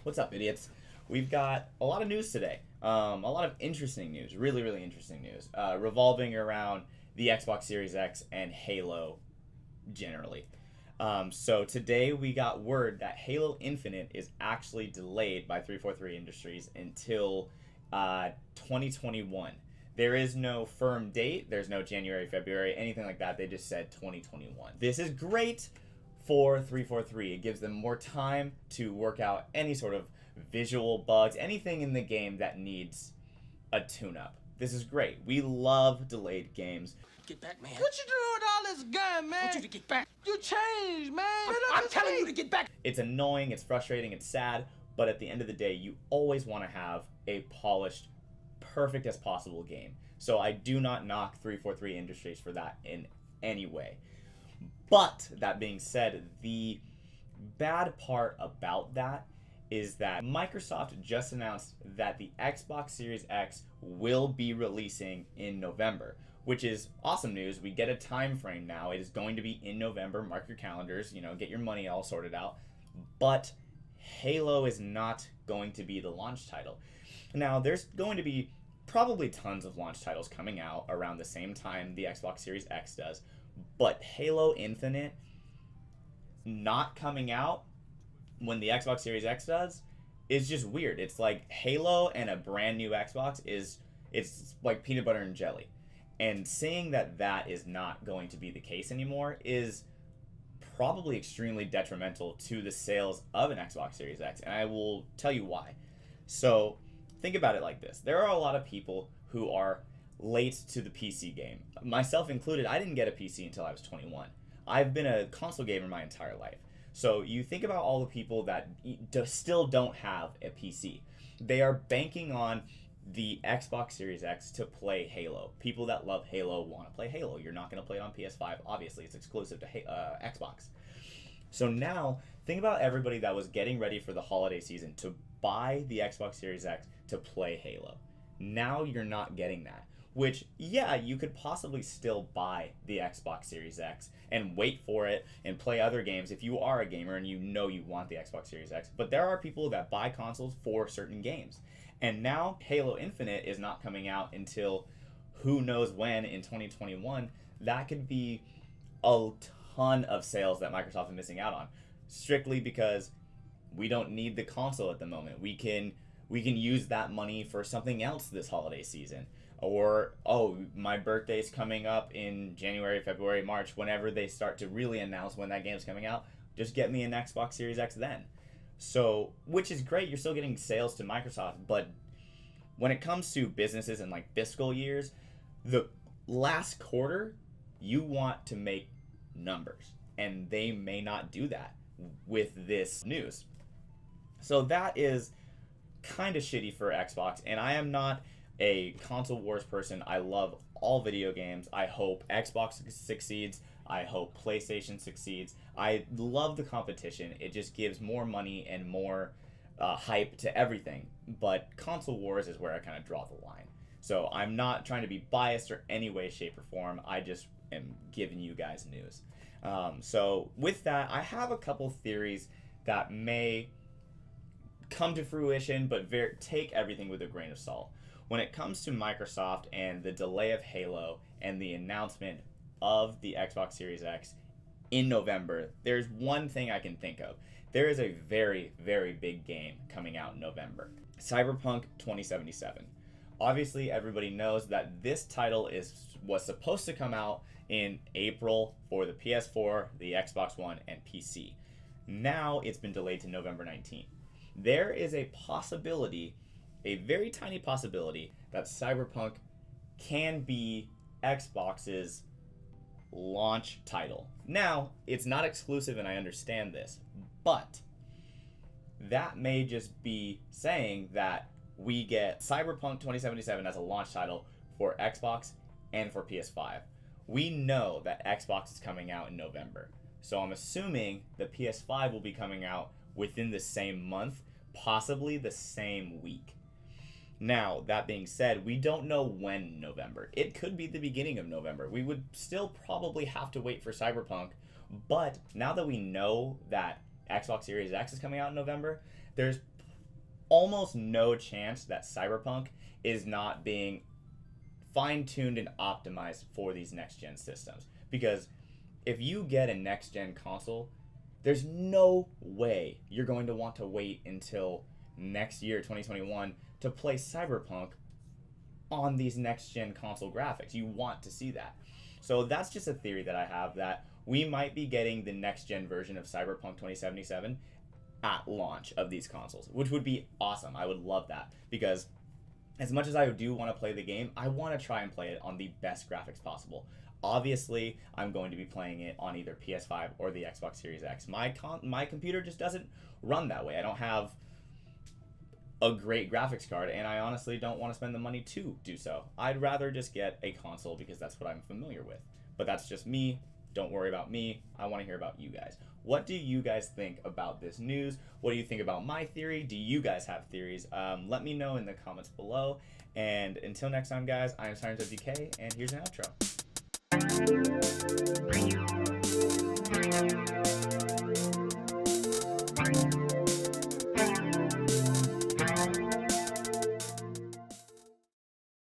What's up, idiots? We've got a lot of news today. A lot of interesting news, really interesting news, revolving around the Xbox Series X and Halo generally. So today we got word that Halo Infinite is actually delayed by 343 Industries until 2021. There is no firm date. There's no January, February, anything like that. They just said 2021. This is great for 343. It gives them more time to work out any sort of visual bugs, anything in the game that needs a tune-up. This is great. We love delayed games. Get back, man. What you doing with all this gun, man? I want you to get back. You changed, man. I'm telling you to get back. It's annoying, it's frustrating, it's sad, but at the end of the day, you always want to have a polished, perfect as possible game. So I do not knock 343 Industries for that in any way. But that being said, the bad part about that is that Microsoft just announced that the Xbox Series X will be releasing in November, which is awesome news. We get a time frame now. It is going to be in November. Mark your calendars, get your money all sorted out. But Halo is not going to be the launch title. Now, there's going to be probably tons of launch titles coming out around the same time the Xbox Series X does, but Halo Infinite not coming out when the Xbox Series X does is just weird. It's like Halo and a brand new Xbox it's like peanut butter and jelly. And saying that that is not going to be the case anymore is probably extremely detrimental to the sales of an Xbox Series X, and I will tell you why. So think about it like this. There are a lot of people who are late to the PC game. Myself included, I didn't get a PC until I was 21. I've been a console gamer my entire life. So you think about all the people that still don't have a PC. They are banking on the Xbox Series X to play Halo. People that love Halo want to play Halo. You're not going to play it on PS5. Obviously, it's exclusive to Xbox. So now, think about everybody that was getting ready for the holiday season to buy the Xbox Series X to play Halo. Now you're not getting that. Which, yeah, you could possibly still buy the Xbox Series X and wait for it and play other games if you are a gamer and you know you want the Xbox Series X. But there are people that buy consoles for certain games. And now Halo Infinite is not coming out until who knows when in 2021. That could be a ton of sales that Microsoft is missing out on, strictly because we don't need the console at the moment. We can use that money for something else this holiday season. Or, my birthday's coming up in January, February, March, whenever they start to really announce when that game's coming out, just get me an Xbox Series X then. So, which is great, you're still getting sales to Microsoft, but when it comes to businesses and like fiscal years, the last quarter, you want to make numbers, and they may not do that with this news. So that is kind of shitty for Xbox, and I am not a console wars person. I love all video games. I hope Xbox succeeds. I hope PlayStation succeeds. I love the competition. It just gives more money and more hype to everything. But console wars is where I kind of draw the line. So I'm not trying to be biased or any way, shape, or form. I just am giving you guys news. So with that, I have a couple theories that may come to fruition, but take everything with a grain of salt. When it comes to Microsoft and the delay of Halo and the announcement of the Xbox Series X in November, there's one thing I can think of. There is a very big game coming out in November. Cyberpunk 2077. Obviously, everybody knows that this title was supposed to come out in April for the PS4, the Xbox One, and PC. Now it's been delayed to November 19th. There is a possibility, a very tiny possibility, that Cyberpunk can be Xbox's launch title. Now, it's not exclusive, and I understand this, but that may just be saying that we get Cyberpunk 2077 as a launch title for Xbox and for PS5. We know that Xbox is coming out in November, so I'm assuming the PS5 will be coming out within the same month, possibly the same week. Now, that being said, we don't know when November. It could be the beginning of November. We would still probably have to wait for Cyberpunk, but now that we know that Xbox Series X is coming out in November, there's almost no chance that Cyberpunk is not being fine-tuned and optimized for these next-gen systems. Because if you get a next-gen console, there's no way you're going to want to wait until next year, 2021, to play Cyberpunk on these next-gen console graphics. You want to see that. So that's just a theory that I have, that we might be getting the next-gen version of Cyberpunk 2077 at launch of these consoles, which would be awesome. I would love that, because as much as I do want to play the game, I want to try and play it on the best graphics possible. Obviously, I'm going to be playing it on either PS5 or the Xbox Series X. My computer just doesn't run that way. I don't have a great graphics card, and I honestly don't want to spend the money to do so. I'd rather just get a console because that's what I'm familiar with. But that's just me. Don't worry about me. I want to hear about you guys. What do you guys think about this news? What do you think about my theory? Do you guys have theories? Let me know in the comments below. And until next time, guys, I am Si-rants, and here's an outro.